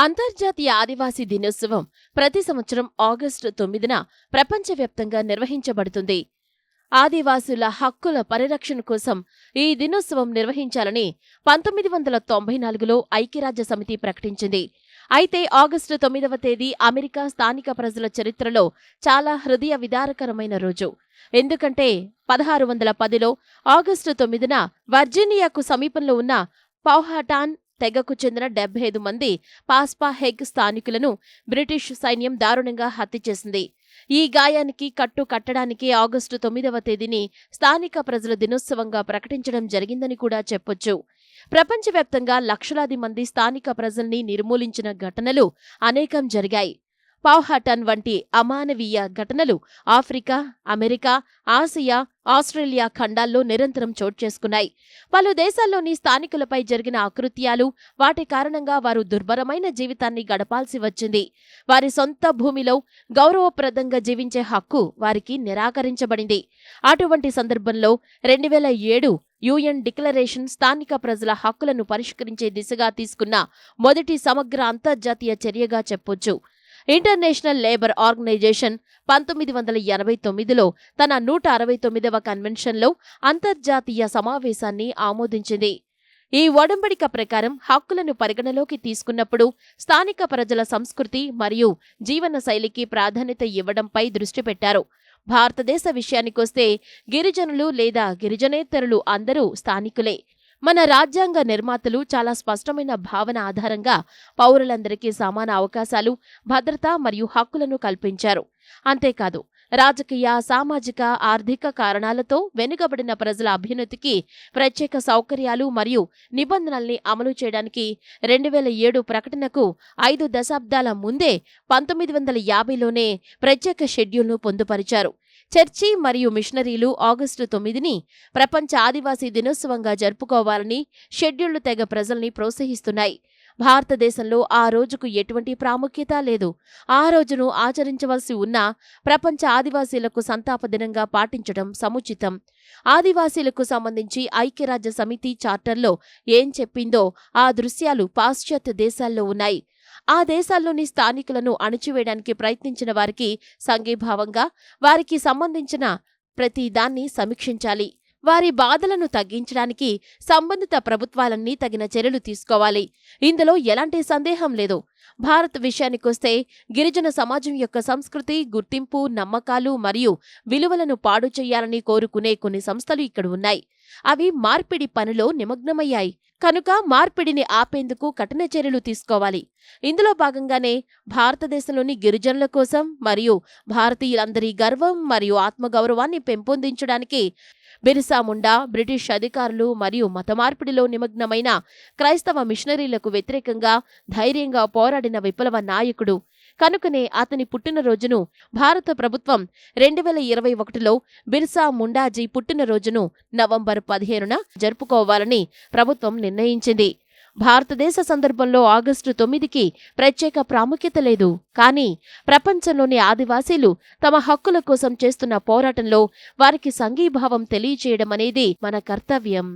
అంతర్జాతీయ ఆదివాసీ దినోత్సవం ప్రతి సంవత్సరం ఆగస్టు 9న ప్రపంచవ్యాప్తంగా నిర్వహించబడుతుంది. ఆదివాసుల హక్కుల పరిరక్షణ కోసం ఈ దినోత్సవం నిర్వహించాలని 1994లో ఐక్యరాజ్య సమితి ప్రకటించింది. అయితే ఆగస్టు 9వ తేదీ అమెరికా స్థానిక ప్రజల చరిత్రలో చాలా హృదయ విదారకరమైన రోజు. ఎందుకంటే 1610లో ఆగస్టు 9న వర్జీనియాకు సమీపంలో ఉన్న పౌహాటాన్ తెగకు చెందిన 75 మంది పాస్పా హెగ్ స్థానికులను బ్రిటిష్ సైన్యం దారుణంగా హత్య చేసింది. ఈ గాయానికి కట్టడానికి ఆగస్టు 9వ తేదీని స్థానిక ప్రజల దినోత్సవంగా ప్రకటించడం జరిగిందని కూడా చెప్పొచ్చు. ప్రపంచవ్యాప్తంగా లక్షలాది మంది స్థానిక ప్రజల్ని నిర్మూలించిన ఘటనలు అనేకం జరిగాయి. పౌహాటన్ వంటి అమానవీయ ఘటనలు ఆఫ్రికా, అమెరికా, ఆసియా, ఆస్ట్రేలియా ఖండాల్లో నిరంతరం చోటు చేసుకున్నాయి. పలు దేశాల్లోని స్థానికులపై జరిగిన అకృత్యాలు, వాటి కారణంగా వారు దుర్భరమైన జీవితాన్ని గడపాల్సి వచ్చింది. వారి సొంత భూమిలో గౌరవప్రదంగా జీవించే హక్కు వారికి నిరాకరించబడింది. అటువంటి సందర్భంలో 2007 యుఎన్ డిక్లరేషన్ స్థానిక ప్రజల హక్కులను పరిష్కరించే దిశగా తీసుకున్న మొదటి సమగ్ర అంతర్జాతీయ చర్యగా చెప్పొచ్చు. ఇంటర్నేషనల్ లేబర్ ఆర్గనైజేషన్ 1989లో తన 169వ కన్వెన్షన్లో అంతర్జాతీయ సమావేశాన్ని ఆమోదించింది. ఈ ఒడంబడిక ప్రకారం హక్కులను పరిగణలోకి తీసుకున్నప్పుడు స్థానిక ప్రజల సంస్కృతి మరియు జీవన శైలికి ప్రాధాన్యత ఇవ్వడంపై దృష్టి పెట్టారు. భారతదేశ విషయానికొస్తే గిరిజనులు లేదా గిరిజనేతరులు అందరూ స్థానికులే. మన రాజ్యాంగ నిర్మాతలు చాలా స్పష్టమైన భావన ఆధారంగా పౌరులందరికీ సమాన అవకాశాలు, భద్రత మరియు హక్కులను కల్పించారు. అంతేకాదు, రాజకీయ, సామాజిక, ఆర్థిక కారణాలతో వెనుకబడిన ప్రజల అభ్యున్నతికి ప్రత్యేక సౌకర్యాలు మరియు నిబంధనల్ని అమలు చేయడానికి 2007 ప్రకటనకు 5 దశాబ్దాల ముందే 1950లోనే ప్రత్యేక షెడ్యూల్ను పొందుపరిచారు. చర్చి మరియు మిషనరీలు ఆగస్టు 9ని ప్రపంచ ఆదివాసీ దినోత్సవంగా జరుపుకోవాలని షెడ్యూళ్లు తెగ ప్రజల్ని ప్రోత్సహిస్తున్నాయి. భారతదేశంలో ఆ రోజుకు ఎటువంటి ప్రాముఖ్యత లేదు. ఆ రోజును ఆచరించవలసి ఉన్నా ప్రపంచ ఆదివాసీలకు సంతాప దినంగా పాటించడం సముచితం. ఆదివాసీలకు సంబంధించి ఐక్యరాజ్య సమితి చార్టర్లో ఏం చెప్పిందో ఆ దృశ్యాలు పాశ్చాత్య దేశాల్లో ఉన్నాయి. ఆ దేశాల్లోని స్థానికులను అణిచివేయడానికి ప్రయత్నించిన వారికి సంఘీభావంగా వారికి సంబంధించిన ప్రతి దాన్ని సమీక్షించాలి. వారి బాధలను తగ్గించడానికి సంబంధిత ప్రభుత్వాలన్నీ తగిన చర్యలు తీసుకోవాలి. ఇందులో ఎలాంటి సందేహం లేదు. భారత్ విషయానికొస్తే గిరిజన సమాజం యొక్క సంస్కృతి, గుర్తింపు, నమ్మకాలు మరియు విలువలను పాడు చేయాలని కోరుకునే కొన్ని సంస్థలు ఇక్కడ ఉన్నాయి. అవి మార్పిడి పనిలో నిమగ్నమయ్యాయి. కనుక మార్పిడిని ఆపేందుకు కఠిన చర్యలు తీసుకోవాలి. ఇందులో భాగంగానే భారతదేశంలోని గిరిజనుల కోసం మరియు భారతీయులందరి గర్వం మరియు ఆత్మగౌరవాన్ని పెంపొందించడానికి బిర్సా ముండా బ్రిటిష్ అధికారులు మరియు మత మార్పిడిలో నిమగ్నమైన క్రైస్తవ మిషనరీలకు వ్యతిరేకంగా ధైర్యంగా పోరాడిన విప్లవ నాయకుడు. కనుకనే అతని పుట్టినరోజును భారత ప్రభుత్వం 2021లో బిర్సా ముండాజీ పుట్టినరోజును నవంబర్ 15న జరుపుకోవాలని ప్రభుత్వం నిర్ణయించింది. భారతదేశ సందర్భంలో ఆగస్టు 9కి ప్రత్యేక ప్రాముఖ్యత లేదు. కానీ ప్రపంచంలోని ఆదివాసీలు తమ హక్కుల కోసం చేస్తున్న పోరాటంలో వారికి సంఘీభావం తెలియచేయడం అనేది మన కర్తవ్యం.